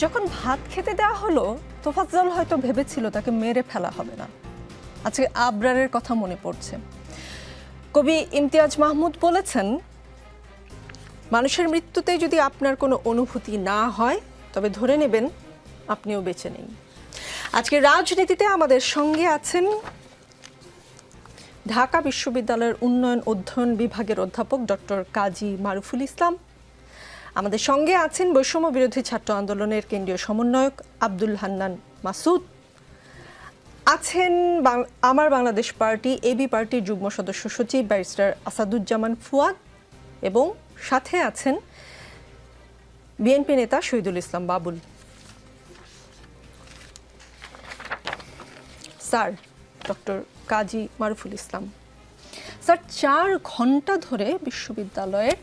যখন ভাত খেতে দেওয়া হলো, তোফাজ্জল হয়তো ভেবেছিল তাকে মেরে ফেলা হবে না। আজকে আবরারের কথা মনে পড়ছে। কবি ইমতিয়াজ মাহমুদ বলেছেন, মানুষের মৃত্যুতে যদি আপনার কোনো অনুভূতি না হয় তবে ধরে নেবেন আপনিও বেঁচে নেই। আজকে রাজনীতিতে আমাদের সঙ্গে আছেন ঢাকা বিশ্ববিদ্যালয়ের উন্নয়ন অধ্যয়ন বিভাগের অধ্যাপক ডক্টর কাজী মারুফুল ইসলাম। আমাদের সঙ্গে আছেন বৈষম্য বিরোধী ছাত্র আন্দোলনের কেন্দ্রীয় সমন্বয়ক আব্দুল হান্নান মাসুদ। আছেন আমার বাংলাদেশ পার্টি এবি পার্টির যুগ্ম সদস্য সচিব ব্যারিস্টার আসাদুজ্জামান ফুয়াদ, এবং সাথে আছেন বিএনপি নেতা শহীদুল ইসলাম বাবুল। স্যার, ডক্টর কাজী মারুফুল ইসলাম স্যার, 4 ঘন্টা ধরে বিশ্ববিদ্যালয়ের